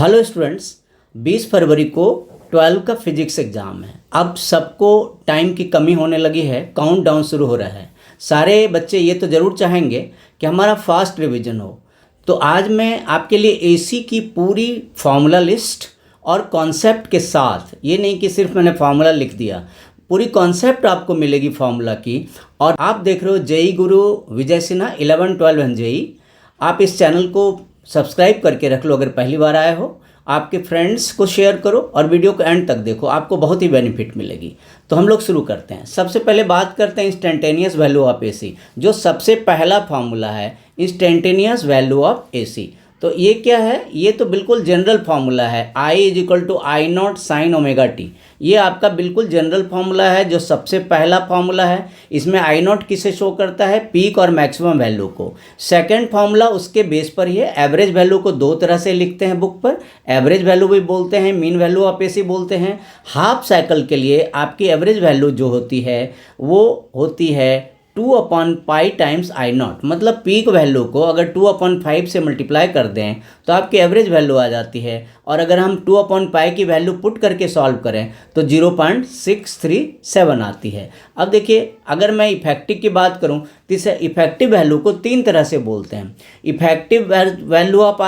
Hello students, 20 फरवरी को 12 का physics exam है। अब सबको टाइम की कमी होने लगी है, काउंटडाउन शुरू हो रहा है। सारे बच्चे ये तो ज़रूर चाहेंगे कि हमारा फास्ट रिवीजन हो। तो आज मैं आपके लिए एसी की पूरी फार्मूला लिस्ट और कॉन्सेप्ट के साथ, ये नहीं कि सिर्फ मैंने फार्मूला लिख दिया, पूरी कॉन्सेप्ट आपको मिलेगी फार्मूला की। और आप देख रहे हो JEE Guru Vijay Sinha 11, 12 and JEE. आप इस चैनल को सब्सक्राइब करके रख लो अगर पहली बार आए हो। आपके फ्रेंड्स को शेयर करो और वीडियो को एंड तक देखो, आपको बहुत ही बेनिफिट मिलेगी। तो हम लोग शुरू करते हैं। सबसे पहले बात करते हैं इंस्टेंटेनियस वैल्यू ऑफ एसी, जो सबसे पहला फार्मूला है इंस्टेंटेनियस वैल्यू ऑफ एसी। तो ये क्या है? ये तो बिल्कुल जनरल फार्मूला है, I = I0 sin omega T. ये आपका बिल्कुल जनरल फार्मूला है, जो सबसे पहला फार्मूला है। इसमें I0 किसे शो करता है? पीक और मैक्सिमम वैल्यू को। सेकंड फार्मूला उसके बेस पर ही है। एवरेज वैल्यू को दो तरह से लिखते हैं बुक पर, एवरेज वैल्यू भी बोलते हैं, मीन वैल्यू ऑफ एसी बोलते हैं। हाफ साइकिल के लिए आपकी एवरेज वैल्यू जो होती है वो होती है 2/π टाइम्स I0। मतलब पीक वैल्यू को अगर 2/5 से मल्टीप्लाई कर दें तो आपकी एवरेज वैल्यू आ जाती है। और अगर हम 2/π की वैल्यू पुट करके सॉल्व करें तो 0.637 आती है। अब देखिए, अगर मैं इफेक्टिव की बात करूं तो इसे इफेक्टिव वैल्यू को तीन तरह से बोलते हैं। Effective value of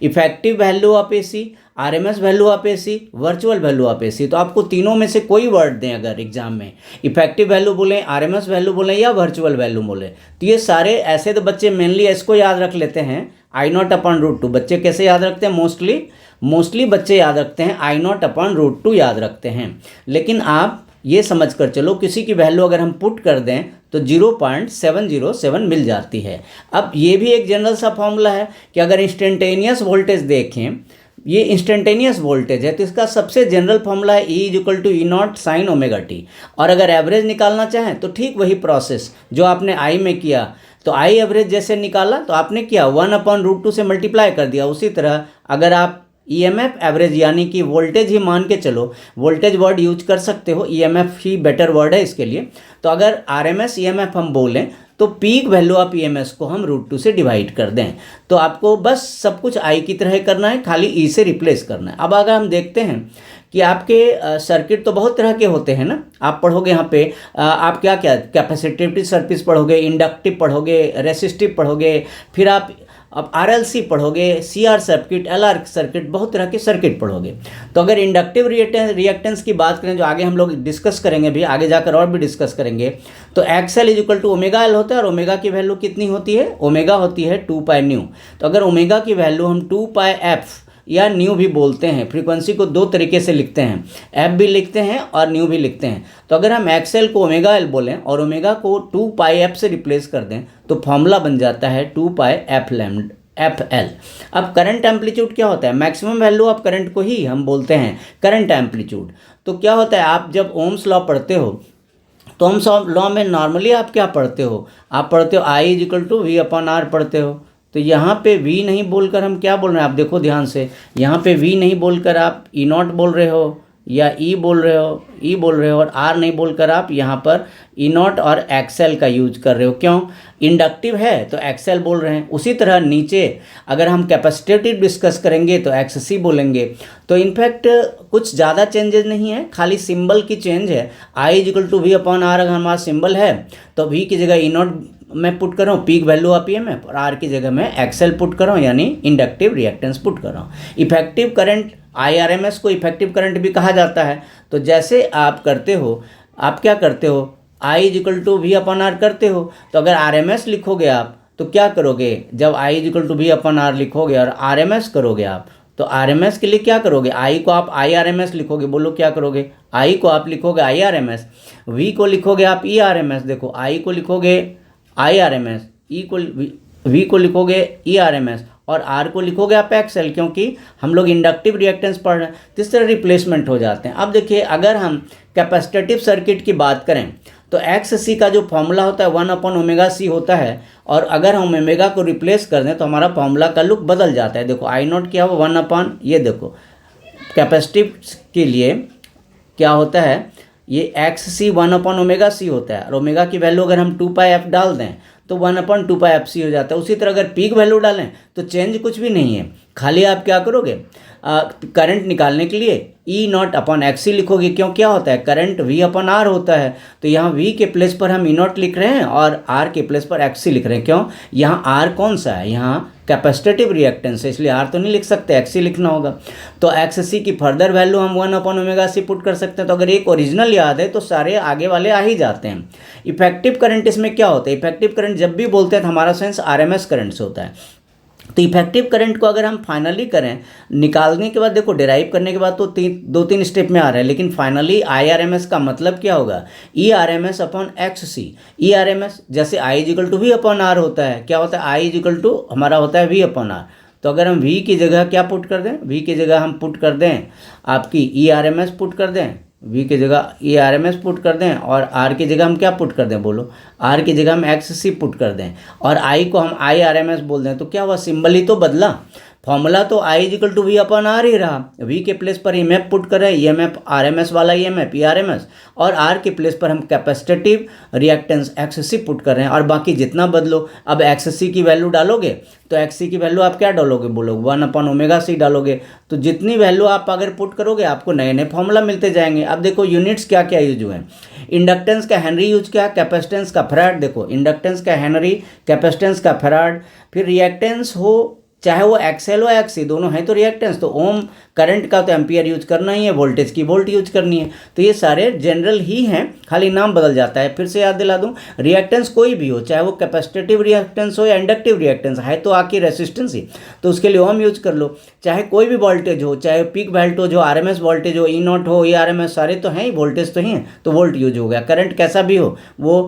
effective value of AC, RMS value of AC, virtual value of AC. तो आपको तीनों में से कोई वर्ड दें अगर एग्जाम में, इफेक्टिव वैल्यू बोलें, RMS वैल्यू बोलें या वर्चुअल वैल्यू बोलें, तो ये सारे ऐसे तो बच्चे मेनली इसको याद रख लेते हैं, I0/√2। बच्चे कैसे याद रखते हैं? मोस्टली बच्चे याद रखते हैं I0/√2 याद रखते हैं। लेकिन आप ये समझ कर चलो, किसी की वैल्यू अगर हम पुट कर दें तो 0.707 मिल जाती है। अब ये भी एक जनरल सा फॉर्मूला है कि अगर इंस्टेंटेनियस वोल्टेज देखें, ये इंस्टेंटेनियस वोल्टेज है तो इसका सबसे जनरल फॉर्मूला है E = E0 sin omega T. और अगर एवरेज निकालना चाहें तो ठीक वही प्रोसेस जो आपने I में किया, तो I एवरेज जैसे निकाला तो आपने किया 1/√2 से मल्टीप्लाई कर दिया। उसी तरह अगर आप EMF एवरेज यानी कि वोल्टेज ही मान के चलो, वोल्टेज वर्ड यूज कर सकते हो, EMF ही बेटर वर्ड है इसके लिए। तो अगर RMS EMF हम बोलें तो पीक वैल्यू ऑफ EMS को हम √2 से डिवाइड कर दें। तो आपको बस सब कुछ I की तरह करना है, खाली E से रिप्लेस करना है। अब अगर हम देखते हैं कि आपके सर्किट तो बहुत तरह के होते हैं ना। आप पढ़ोगे यहाँ पे आप क्या क्या कैपेसिटिव सर्किट पढ़ोगे, इंडक्टिव पढ़ोगे, रेसिस्टिव पढ़ोगे, फिर आप अब RLC पढ़ोगे, CR सर्किट, LR सर्किट, बहुत तरह के सर्किट पढ़ोगे। तो अगर इंडक्टिव रिएक्टेंस की बात करें, जो आगे हम लोग डिस्कस करेंगे, भी आगे जाकर और भी डिस्कस करेंगे, तो XL = ω/L होता है। और ओमेगा की वैल्यू कितनी होती है? ओमेगा होती है 2πν। तो अगर ओमेगा की वैल्यू हम 2πf या न्यू भी बोलते हैं, फ्रीक्वेंसी को दो तरीके से लिखते हैं, एफ भी लिखते हैं और न्यू भी लिखते हैं। तो अगर हम XL को ω/L बोलें और ओमेगा को 2πf से रिप्लेस कर दें तो फॉर्मूला बन जाता है 2πfL। अब करंट एम्पलीट्यूड क्या होता है? मैक्सिमम वैल्यू ऑफ करंट को ही हम बोलते हैं करंट एम्पलीट्यूड। तो क्या होता है, आप जब ओम्स लॉ पढ़ते हो तो ओम्स लॉ में नॉर्मली आप क्या पढ़ते हो? आप पढ़ते हो I = V/R पढ़ते हो। तो यहाँ पे V नहीं बोलकर हम क्या बोल रहे हैं? आप देखो ध्यान से, यहाँ पे V नहीं बोलकर आप E0 बोल रहे हो या E बोल रहे हो और R नहीं बोलकर आप यहाँ पर E0 और XL का यूज कर रहे हो। क्यों? इंडक्टिव है तो XL बोल रहे हैं। उसी तरह नीचे अगर हम कैपेसिटेटिव डिस्कस करेंगे तो XC बोलेंगे। तो इनफैक्ट कुछ ज़्यादा चेंजेस नहीं है, खाली सिंबल की चेंज है। I = V/R अगर हमारा सिंबल है तो V की जगह E0 मैं पुट कर रहा हूँ, पीक वैल्यू ऑफ EMF, और R की जगह मैं XL पुट कर रहा हूँ, यानी इंडक्टिव रिएक्टेंस पुट कर रहा हूँ। इफेक्टिव करंट IRMS को इफेक्टिव करंट भी कहा जाता है। तो जैसे आप करते हो, आप क्या करते हो? I = V/R करते हो, तो अगर RMS लिखोगे आप तो क्या करोगे? जब I = V/R लिखोगे और RMS करोगे आप, तो RMS के लिए क्या करोगे? I को आप IRMS लिखोगे। बोलो क्या करोगे? I को आप लिखोगे IRMS, V को लिखोगे आप ERMS। देखो, I को लिखोगे IRMS, V को लिखोगे ERMS और R को लिखोगे आप XL, क्योंकि हम लोग इंडक्टिव रिएक्टेंस पढ़ रहे हैं। तो इस तरह रिप्लेसमेंट हो जाते हैं। अब देखिए, अगर हम कैपेसिटेटिव सर्किट की बात करें तो XC का जो फॉर्मूला होता है 1/ωc होता है। और अगर हम ओमेगा को रिप्लेस कर दें तो हमारा फॉर्मूला का लुक बदल जाता है। देखो, I0 क्या हो? 1/, ये देखो कैपेसिटिव के लिए क्या होता है, ये XC 1/ωc होता है। और ओमेगा की वैल्यू अगर हम 2πf डाल दें तो 1/2πfc हो जाता है। उसी तरह अगर पीक वैल्यू डालें तो चेंज कुछ भी नहीं है, खाली आप क्या करोगे, करंट निकालने के लिए ई नॉट अपॉन एक्स सी लिखोगे। क्यों, क्या होता है, करंट वी अपॉन आर होता है, तो यहाँ वी के प्लेस पर हम ई नॉट लिख रहे हैं और आर के प्लेस पर एक्स सी लिख रहे हैं। क्यों, यहाँ आर कौन सा है, यहाँ कैपेसिटेटिव रिएक्टेंस है, इसलिए आर तो नहीं लिख सकते, एक्स सी लिखना होगा। तो एक्स सी की फर्दर वैल्यू हम 1 अपॉन ओमेगा सी पुट कर सकते हैं। तो अगर एक ओरिजिनल याद है तो सारे आगे वाले आ ही जाते हैं। इफेक्टिव करंट इसमें क्या होता है, इफेक्टिव करंट जब भी बोलते हैं तो हमारा सेंस आरएमएस करंट से होता है। तो इफेक्टिव करंट को अगर हम फाइनली करें, निकालने के बाद देखो डिराइव करने के बाद तो दो तीन स्टेप में आ रहा है, लेकिन finally I R M S का मतलब क्या होगा, E R M S upon X C. E R M S जैसे I equal to V upon R होता है, क्या होता है, आई इजिकल टू हमारा होता है वी अपॉन आर। तो अगर हम वी की जगह क्या पुट कर दें, वी की जगह हम पुट कर दें आपकी E R M S put कर दें, वी की जगह E R M S put कर दें, और आर की जगह हम क्या पुट कर दें, बोलो, आर की जगह हम एक्स सी पुट कर दें, और आई को हम आई आर एम एस बोल दें, तो क्या हुआ, सिंबल ही तो बदला। फॉर्मूला तो I equal to V upon R ही रहा, वी के प्लेस पर ई एम एफ पुट करें, E M F R M S वाला E M F E R M S, और आर के प्लेस पर हम capacitative reactance X C put कर रहे हैं, और बाकी जितना बदलो। अब एक्स सी की वैल्यू डालोगे तो एक्स सी की वैल्यू आप क्या डालोगे, बोलो 1 अपॉन ओमेगा सी डालोगे। तो जितनी वैल्यू आप अगर पुट करोगे आपको नए नए फॉर्मूला मिलते जाएंगे। अब देखो यूनिट्स क्या क्या यूज हुए हैं, इंडक्टेंस का हेनरी यूज किया, कैपेसिटेंस का फैराड। देखो इंडक्टेंस का हेनरी, कैपेसिटेंस का फैराड, फिर रिएक्टेंस हो चाहे वो एक्सएल हो एक्सी, दोनों हैं तो रिएक्टेंस, तो ओम करंट का तो एम्पियर यूज करना ही है, वोल्टेज की वोल्ट यूज करनी है। तो ये सारे जनरल ही हैं, खाली नाम बदल जाता है। फिर से याद दिला दूं, रिएक्टेंस कोई भी हो, चाहे वो कैपेसिटेटिव रिएक्टेंस हो या इंडक्टिव रिएक्टेंस, है तो आकी रेसिस्टेंस ही, तो उसके लिए ओम यूज कर लो। चाहे कोई भी वोल्टेज हो, चाहे पीक वोल्टेज हो, आरएमएस वोल्टेज हो, ई नॉट हो, ई आरएमएस, सारे तो हैं ही, वोल्टेज तो ही हैं, तो वोल्ट यूज हो गया। करंट कैसा भी हो वो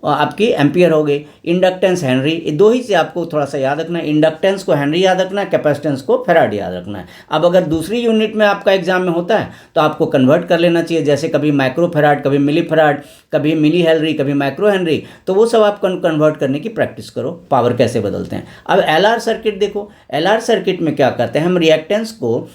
आपकी एम्पियर हो गई। इंडक्टेंस हेनरी, ये दो ही से आपको थोड़ा सा याद रखना है, इंडक्टेंस को हेनरी याद रखना है, कैपेसिटेंस को फैराड याद रखना है। अब अगर दूसरी यूनिट में आपका एग्जाम में होता है तो आपको कन्वर्ट कर लेना चाहिए, जैसे कभी माइक्रो फैराड, कभी मिली फैराड, कभी मिली हेनरी, कभी माइक्रो हेनरी, तो वो सब आप कन्वर्ट करने की प्रैक्टिस करो, पावर कैसे बदलते हैं। अब एलआर सर्किट देखो, एलआर सर्किट में क्या करते हैं हम, रिएक्टेंस को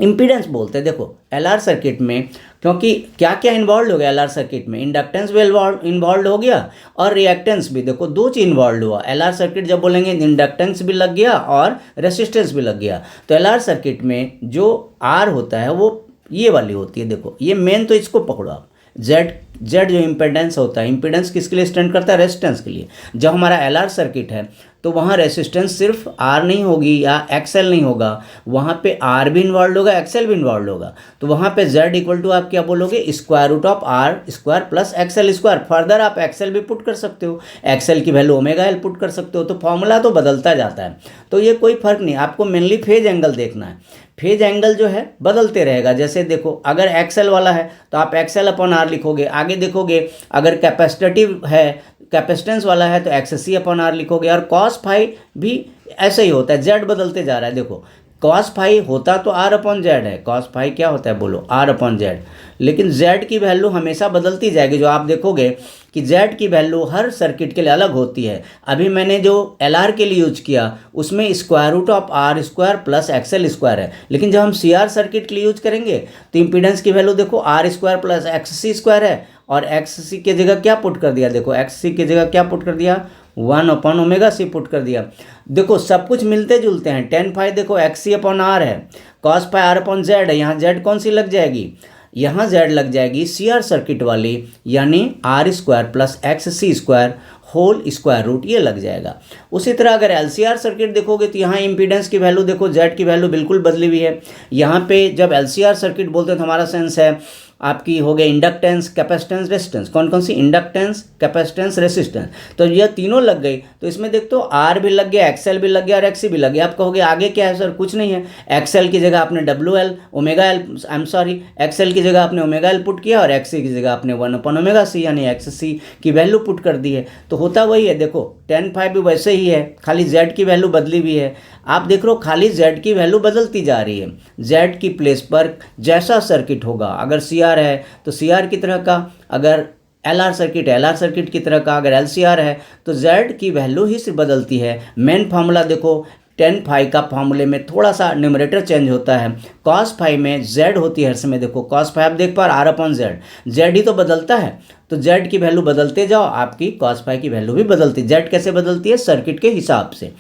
इम्पीडेंस बोलते हैं। देखो एलआर सर्किट में क्योंकि क्या क्या इन्वॉल्व हो गया एलआर सर्किट में, इंडक्टेंस भी इन्वॉल्व हो गया और रिएक्टेंस भी, देखो दो चीज इन्वॉल्व हुआ। एलआर सर्किट जब बोलेंगे इंडक्टेंस भी लग गया और रेसिस्टेंस भी लग गया। तो एलआर सर्किट में जो आर होता है वो ये वाली होती है, देखो ये मेन, तो इसको पकड़ो आप, जेड जो इम्पेडेंस होता है, इम्पेडेंस किसके लिए स्टैंड करता है, रेजिस्टेंस के लिए। जब हमारा एलआर सर्किट है तो वहाँ रेजिस्टेंस सिर्फ आर नहीं होगी या एक्सएल नहीं होगा, वहाँ पे आर भी इन्वॉल्व होगा, एक्सएल भी इन्वॉल्व होगा। तो वहाँ पे जेड इक्वल टू आप क्या बोलोगे, square root of R square plus XL square. Further आप एक्सएल भी पुट कर सकते हो, एक्सएल की वैल्यू ओमेगा एल पुट कर सकते हो। तो फॉर्मूला तो बदलता जाता है, तो ये कोई फर्क नहीं, आपको मेनली फेज एंगल देखना है। फेज एंगल जो है बदलते रहेगा। जैसे देखो अगर एक्सएल वाला है तो आप एक्सएल अपॉन आर लिखोगे, आगे देखोगे अगर कैपेसिटेटिव है, कैपेसिटेंस वाला है तो एक्स सी अपॉन आर लिखोगे। और कॉस फाई भी ऐसे ही होता है, जेड बदलते जा रहा है। देखो कॉस फाई होता तो आर अपॉन जेड है, कॉस फाई क्या होता है बोलो, आर अपॉन जेड, लेकिन जेड की वैल्यू हमेशा बदलती जाएगी। जो आप देखोगे कि जेड की वैल्यू हर सर्किट के लिए अलग होती है। अभी मैंने जो एल आर के लिए यूज किया उसमें square root of R square plus XL square है, लेकिन जब हम सी आर सर्किट के लिए यूज करेंगे तो इम्पीडेंस की वैल्यू देखो R square plus X C square है, और एक्स सी की जगह क्या पुट कर दिया, देखो एक्स सी की जगह क्या पुट कर दिया, 1 अपॉन ओमेगा सी पुट कर दिया। देखो सब कुछ मिलते जुलते हैं। टेन फाई देखो एक्स सी अपॉन आर है, cos phi R upon Z है, यहाँ जेड कौन सी लग जाएगी, यहाँ जेड लग जाएगी सी आर सर्किट वाली, यानी R square plus X C square whole square root, ये लग जाएगा। उसी तरह अगर एल सी आर सर्किट देखोगे तो यहाँ इंपीडेंस की वैल्यू देखो, जेड की वैल्यू बिल्कुल बदली हुई है। यहाँ पे जब एल सी आर सर्किट बोलते हैं तो हमारा सेंस है आपकी हो गया इंडक्टेंस, कैपेसिटेंस, रेसिस्टेंस। कौन कौन सी, इंडक्टेंस, कैपेसिटेंस, रेसिस्टेंस। तो ये तीनों लग गई, तो इसमें देख तो आर भी लग गया, एक्सएल भी लग गया और एक्सी भी लग गया। आप कहोगे आगे क्या है सर, कुछ नहीं है, एक्सएल की जगह आपने W L omega L, I am sorry, XL की जगह आपने ओमेगा एल पुट किया और एक्सी की जगह आपने 1 अपॉन ओमेगा सी यानी एक्स सी की वैल्यू पुट कर दी है। तो होता वही है, देखो टेन फाइव भी वैसे ही है, खाली जेड की वैल्यू बदली हुई है। आप देख रहे हो खाली जेड की वैल्यू बदलती जा रही है। जेड की प्लेस पर जैसा सर्किट होगा, अगर सी आर है तो सी आर की तरह का, अगर एल आर सर्किट की तरह का, अगर एल सी आर है तो जेड की वैल्यू ही सिर्फ बदलती है। मेन फार्मूला देखो टेन फाई का फार्मूले में थोड़ा सा न्यूमरेटर चेंज होता है, कॉस फाई में जेड होती है हर समय। देखो कॉस फाई आप देख पा आर अपॉन जेड, जेड ही तो बदलता है, तो जेड की वैल्यू बदलते जाओ, आपकी कॉस फाई की वैल्यू भी बदलती। जेड कैसे बदलती है, सर्किट के हिसाब से।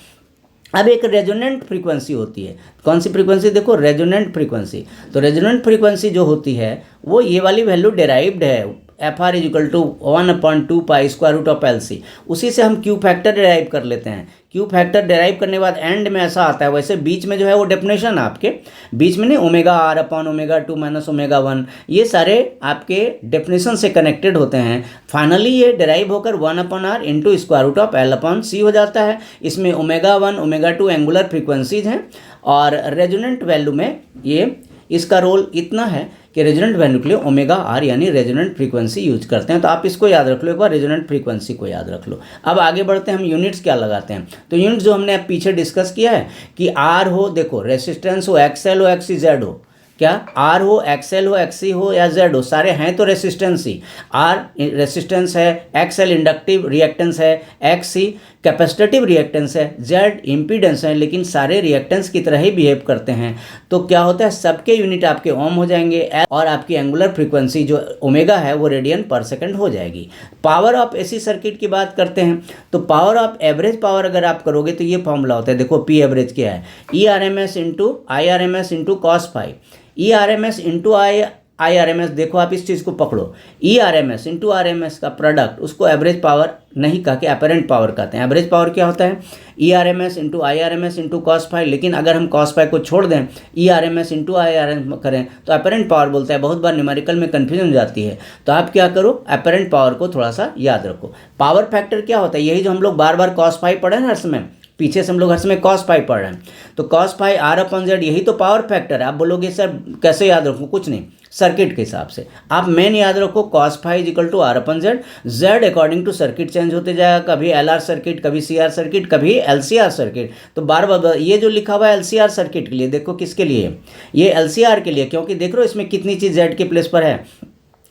अब एक रेजोनेंट फ्रीक्वेंसी होती है, कौन सी फ्रीक्वेंसी, देखो रेजोनेंट फ्रीक्वेंसी। तो रेजोनेंट फ्रीक्वेंसी जो होती है वो ये वाली वैल्यू डेराइव्ड है, F R is equal to 1/2 pi square root of L C. उसी से हम क्यू फैक्टर डेराइव कर लेते हैं। क्यू फैक्टर डेराइव करने के बाद एंड में ऐसा आता है, वैसे बीच में जो है वो डेफिनेशन आपके बीच में नहीं, omega R upon omega 2 minus omega 1, ये सारे आपके डेफिनेशन से कनेक्टेड होते हैं। फाइनली ये डेराइव होकर 1/r into square root of L upon C हो जाता है। इसमें ओमेगा 1 ओमेगा 2 एंगुलर फ्रीक्वेंसीज हैं, और रेजोनेंट वैल्यू में ये इसका रोल इतना है कि रेजोनेंट वैल्यू के लिए ओमेगा आर यानी रेजोनेंट फ्रीक्वेंसी यूज करते हैं। तो आप इसको याद रख लो, एक बार रेजोनेंट फ्रीक्वेंसी को याद रख लो। अब आगे बढ़ते हैं, हम यूनिट्स क्या लगाते हैं। तो यूनिट्स जो हमने अब पीछे डिस्कस किया है कि आर हो, देखो रेसिस्टेंस हो, एक्सएल हो, एक्सी जेड हो, क्या आर हो, एक्सएल हो, एक्सी हो या जेड हो, सारे हैं तो रेसिस्टेंस ही। आर रेसिस्टेंस है, एक्सएल इंडक्टिव रिएक्टेंस है, एक्सी कैपेसिटिव रिएक्टेंस है, जेड इम्पीडेंस है, लेकिन सारे रिएक्टेंस की तरह ही बिहेव करते हैं। तो क्या होता है, सबके यूनिट आपके ओम हो जाएंगे और आपकी एंगुलर फ्रीक्वेंसी जो ओमेगा है वो रेडियन पर सेकंड हो जाएगी। पावर ऑफ एसी सर्किट की बात करते हैं, तो पावर ऑफ एवरेज पावर अगर आप करोगे तो ये फॉर्मूला होता है, देखो पी एवरेज क्या है, E R M S into I R M S into cos phi. E R M S into I R M S, देखो आप इस चीज़ को पकड़ो, E R M S into R M S का product, उसको एवरेज पावर नहीं कह के अपरेंट पावर कहते हैं। एवरेज पावर क्या होता है, E R M S into I R M S into cos phi. लेकिन अगर हम कॉस फाई को छोड़ दें, E R M S into I R M करें तो अपरेंट पावर बोलता है। बहुत बार न्यूमेरिकल में कन्फ्यूजन हो जाती है, तो आप क्या करो, अपरेंट पावर को थोड़ा सा याद रखो। पावर फैक्टर क्या होता है, यही जो हम लोग बार बार कॉस फाई पढ़े हैं हर समय, पीछे से हम लोग हर समय कॉस फाई पढ़ रहे हैं, तो cos phi R upon Z, यही तो पावर फैक्टर है। आप बोलोगे सर कैसे याद रखूँ, कुछ नहीं, सर्किट के हिसाब से आप मेन याद रखो, cos phi is equal to R upon Z. Z according to circuit change होते जाएगा, कभी एल आर सर्किट, कभी सी आर सर्किट, कभी एल सी आर सर्किट। तो बार बार ये जो लिखा हुआ है एल सी आर सर्किट के लिए, देखो किसके लिए, ये एल सी आर के लिए, क्योंकि देख रहे हो इसमें कितनी चीज़ जेड के प्लेस पर है।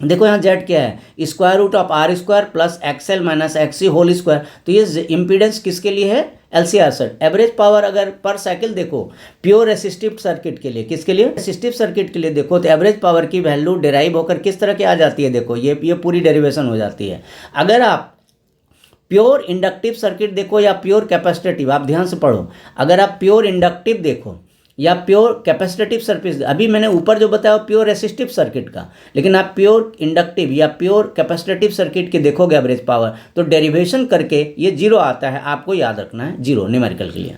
देखो यहाँ जेड क्या है, square root of R square plus X L minus X C whole square. तो ये इम्पीडेंस किसके लिए है, एलसीआर सर्किट। एवरेज पावर अगर पर साइकिल देखो प्योर रेसिस्टिव सर्किट के लिए, किसके लिए, रेसिस्टिव सर्किट के लिए देखो, तो एवरेज पावर की वैल्यू डिराइव होकर किस तरह की आ जाती है, देखो ये पूरी डेरिवेशन हो जाती है। अगर आप प्योर इंडक्टिव सर्किट देखो या प्योर कैपेसिटिव, आप ध्यान से पढ़ो, अगर आप प्योर इंडक्टिव देखो या प्योर कैपेसिटिव सर्किट, अभी मैंने ऊपर जो बताया प्योर रेसिस्टिव सर्किट का, लेकिन आप प्योर इंडक्टिव या प्योर कैपेसिटिव सर्किट की देखोगे एवरेज पावर, तो डेरिवेशन करके ये जीरो आता है, आपको याद रखना है, जीरो न्यूमेरिकल के लिए।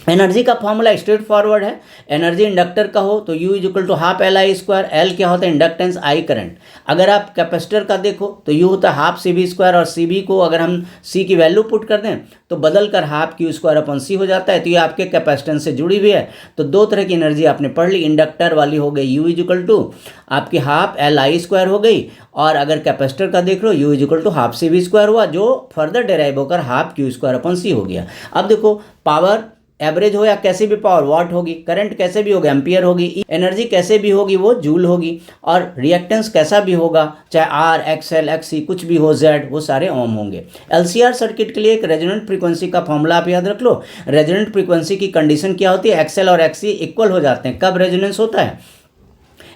एनर्जी का फॉर्मूला स्ट्रेट फॉरवर्ड है, एनर्जी इंडक्टर का हो तो U is equal to half L I square, L क्या होता है इंडक्टेंस, आई करंट। अगर आप कैपेसिटर का देखो तो U होता है हाफ सी बी स्क्वायर, और सी बी को अगर हम C की वैल्यू पुट कर दें तो बदल कर half Q square upon C हो जाता है। तो ये आपके कैपेसिटेंस से जुड़ी हुई है। तो दो तरह की एनर्जी आपने पढ़ ली, इंडक्टर वाली हो गई U इज इक्वल टू आपकी हाफ एल आई स्क्वायर हो गई, और अगर कैपेसिटर का देख लो U is equal to half C V square हुआ, जो फर्दर डेराइव होकर half Q square upon C हो गया। अब देखो पावर एवरेज हो या कैसे भी पावर वाट होगी, करंट कैसे भी होगा एम्पियर होगी, एनर्जी कैसे भी होगी वो जूल होगी, और रिएक्टेंस कैसा भी होगा, चाहे आर एक्सएल एक्सी कुछ भी हो, जेड, वो सारे ओम होंगे। एलसीआर सर्किट के लिए एक रेजोनेंट फ्रीक्वेंसी का फॉर्मूला आप याद रख लो। रेजोनेंट फ्रीक्वेंसी की कंडीशन क्या होती है, एक्सएल और एक्सी इक्वल हो जाते हैं। कब रेजोनेंस होता है,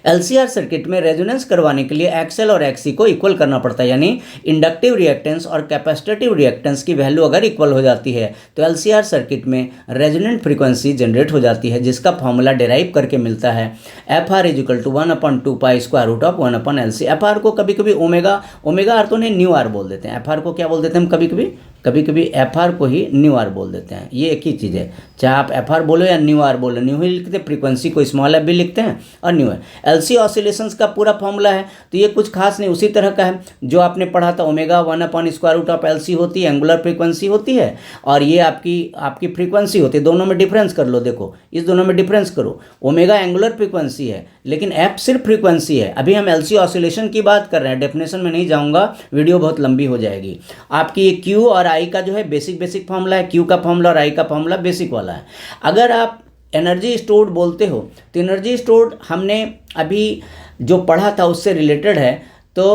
एलसीआर सर्किट में रेजोनेंस करवाने के लिए एक्सएल और एक्सी को इक्वल करना पड़ता है, यानी इंडक्टिव रिएक्टेंस और कैपेसिटिव रिएक्टेंस की वैल्यू अगर इक्वल हो जाती है तो एलसीआर सर्किट में रेजोनेंट फ्रीक्वेंसी जनरेट हो जाती है, जिसका फॉर्मूला डेराइव करके मिलता है F R is equal to 1/2 pi square root of 1/LC। F R को कभी कभी ओमेगा आर तो नहीं न्यू आर बोल देते हैं, एफ आर को क्या बोल देते हैं हम कभी कभी एफ आर को ही न्यू आर बोल देते हैं। ये एक ही चीज़ है, चाहे आप एफ आर बोलो या न्यू आर बोलो, न्यू ही लिखते हैं, फ्रीक्वेंसी को स्मॉल एफ भी लिखते हैं और न्यू है। एलसी ऑसिलेशंस का पूरा फॉर्मूला है, तो ये कुछ खास नहीं, उसी तरह का है जो आपने पढ़ा था, ओमेगा 1/स्क्वायर रूट ऑफ LC होती है, एंगुलर फ्रीक्वेंसी होती है, और ये आपकी फ्रीक्वेंसी होती है। दोनों में डिफरेंस कर लो, देखो इस दोनों में डिफरेंस करो, ओमेगा एंगुलर फ्रीक्वेंसी है लेकिन एफ सिर्फ फ्रीक्वेंसी है। अभी हम एलसी ऑसिलेशन की बात कर रहे हैं, डेफिनेशन में नहीं जाऊँगा, वीडियो बहुत लंबी हो जाएगी। आपकी ये क्यू और आई का जो है बेसिक फॉर्मूला है, क्यू का फॉर्मूला और आई का फॉर्मूला बेसिक वाला है। अगर आप एनर्जी स्टोर्ड बोलते हो तो एनर्जी स्टोर्ड हमने अभी जो पढ़ा था उससे रिलेटेड है। तो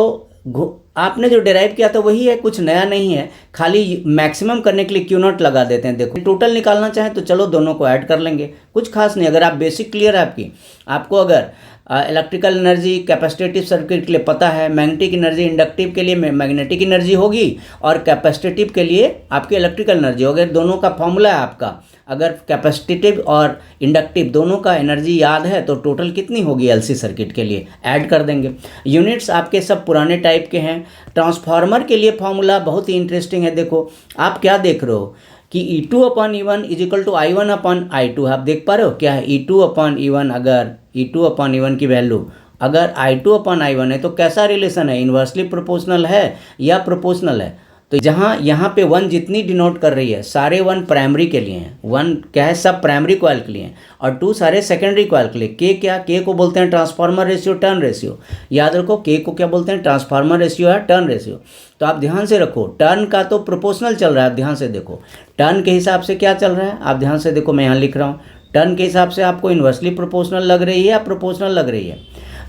आपने जो डिराइव किया था वही है, कुछ नया नहीं है, खाली मैक्सिमम करने के लिए क्यू नॉट लगा देते हैं। देखो टोटल निकालना चाहें तो चलो दोनों को ऐड कर लेंगे, कुछ खास नहीं। अगर आप बेसिक क्लियर है आपकी, आपको अगर इलेक्ट्रिकल एनर्जी कैपेसिटेटिव सर्किट के लिए पता है, मैग्नेटिक एनर्जी इंडक्टिव के लिए मैग्नेटिक एनर्जी होगी और कैपेसिटेटिव के लिए आपकी इलेक्ट्रिकल एनर्जी होगी। दोनों का फॉर्मूला है आपका, अगर कैपेसिटेटिव और इंडक्टिव दोनों का एनर्जी याद है तो टोटल कितनी होगी एलसी सर्किट के लिए, ऐड कर देंगे। यूनिट्स आपके सब पुराने टाइप के हैं। ट्रांसफार्मर के लिए फॉर्मूला बहुत ही इंटरेस्टिंग है। देखो आप क्या देख रहे हो कि E2/E1 is equal to I1/I2, आप देख पा रहे हो क्या है E2/E1। अगर E2/E1 की वैल्यू अगर I2/I1 है तो कैसा रिलेशन है, इन्वर्सली प्रोपोर्शनल है या प्रोपोर्शनल है। तो जहाँ यहाँ पे 1 जितनी डिनोट कर रही है, सारे 1 प्राइमरी के लिए हैं, 1 क्या है सब प्राइमरी कॉइल के लिए हैं और 2 सारे सेकेंडरी कॉइल के लिए। के क्या, के को बोलते हैं ट्रांसफार्मर रेशियो, टर्न रेशियो। याद रखो के को क्या बोलते हैं, ट्रांसफार्मर रेशियो है, टर्न रेशियो। तो आप ध्यान से रखो, टर्न का तो प्रोपोर्शनल चल रहा है, आप ध्यान से देखो टर्न के हिसाब से क्या चल रहा है, आप ध्यान से देखो, मैं यहाँ लिख रहा हूँ टर्न के हिसाब से आपको इन्वर्सली प्रोपोर्शनल लग रही है या प्रोपोर्शनल लग रही है।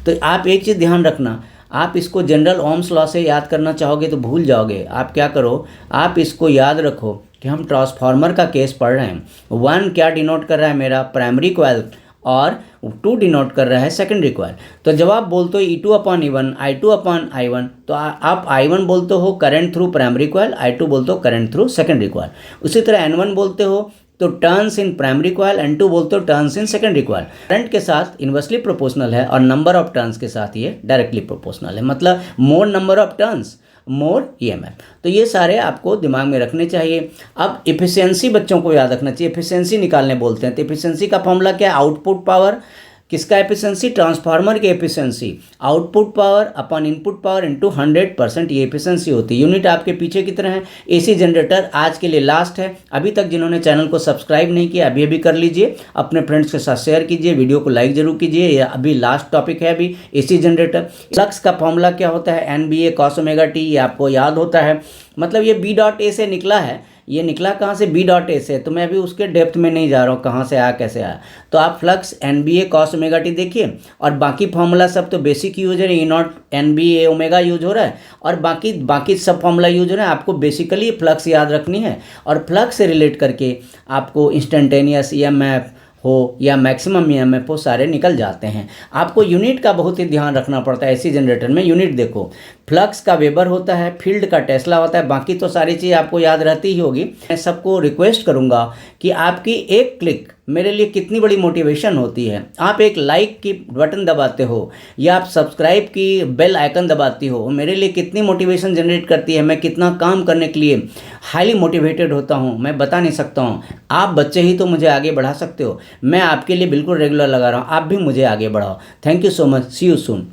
तो आप एक चीज़ ध्यान रखना, आप इसको जनरल ओम्स लॉ से याद करना चाहोगे तो भूल जाओगे। आप क्या करो, आप इसको याद रखो कि हम ट्रांसफार्मर का केस पढ़ रहे हैं। 1 क्या डिनोट कर रहा है मेरा प्राइमरी कॉइल और 2 डिनोट कर रहा है सेकेंडरी कॉइल। तो जब आप बोलते हो E2/E1 I2/I1 तो आप I1 बोलते हो current through primary coil, I2 बोलते हो करंट थ्रू सेकेंडरी कॉइल। उसी तरह N1 बोलते हो तो turns in primary coil, N2 बोलते हो turns in secondary coil. Current के साथ इन्वर्सली प्रोपोर्शनल है और नंबर ऑफ टर्न्स के साथ ये डायरेक्टली प्रोपोर्शनल है, मतलब मोर number of turns more EMF। तो ये सारे आपको दिमाग में रखने चाहिए। अब इफिशियंसी बच्चों को याद रखना चाहिए, इफिशियंसी निकालने बोलते हैं तो इफिशियंसी का फॉर्मूला क्या है, आउटपुट पावर, किसका एफिशिएंसी, ट्रांसफार्मर की एफिशिएंसी, आउटपुट पावर अपन इनपुट पावर इंटू 100%, ये एफिशिएंसी होती है। यूनिट आपके पीछे की तरह है। एसी जनरेटर आज के लिए लास्ट है। अभी तक जिन्होंने चैनल को सब्सक्राइब नहीं किया अभी अभी कर लीजिए, अपने फ्रेंड्स के साथ शेयर कीजिए, वीडियो को लाइक जरूर कीजिए। ये अभी लास्ट टॉपिक है अभी एसी जनरेटर। फ्लक्स का फॉर्मूला क्या होता है, NBA cos ωt, ये आपको याद होता है। मतलब ये B.A से निकला है, ये निकला कहाँ से, B.A से। तो मैं अभी उसके डेप्थ में नहीं जा रहा हूँ कहाँ से आया कैसे आया। तो आप फ्लक्स NBA cos ωt देखिए और बाकी फॉर्मूला सब तो बेसिक यूज है, E0 NBA ओमेगा यूज हो रहा है और बाकी सब फॉर्मूला यूज हो रहा है। आपको बेसिकली फ्लक्स याद रखनी है और फ्लक्स से रिलेट करके आपको इंस्टेंटेनियस EMF हो या मैक्सिमम EMF हो, सारे निकल जाते हैं। आपको यूनिट का बहुत ही ध्यान रखना पड़ता है एसी जनरेटर में। यूनिट देखो, फ्लक्स का वेबर होता है, फील्ड का टेस्ला होता है, बाकी तो सारी चीज़ आपको याद रहती ही होगी। मैं सबको रिक्वेस्ट करूंगा कि आपकी एक क्लिक मेरे लिए कितनी बड़ी मोटिवेशन होती है। आप एक लाइक की बटन दबाते हो या आप सब्सक्राइब की बेल आइकन दबाती हो, मेरे लिए कितनी मोटिवेशन जनरेट करती है। मैं कितना काम करने के लिए हाईली मोटिवेटेड होता हूँ, मैं बता नहीं सकता हूँ। आप बच्चे ही तो मुझे आगे बढ़ा सकते हो। मैं आपके लिए बिल्कुल रेगुलर लगा रहा हूँ, आप भी मुझे आगे बढ़ाओ। Thank you so much, see you soon.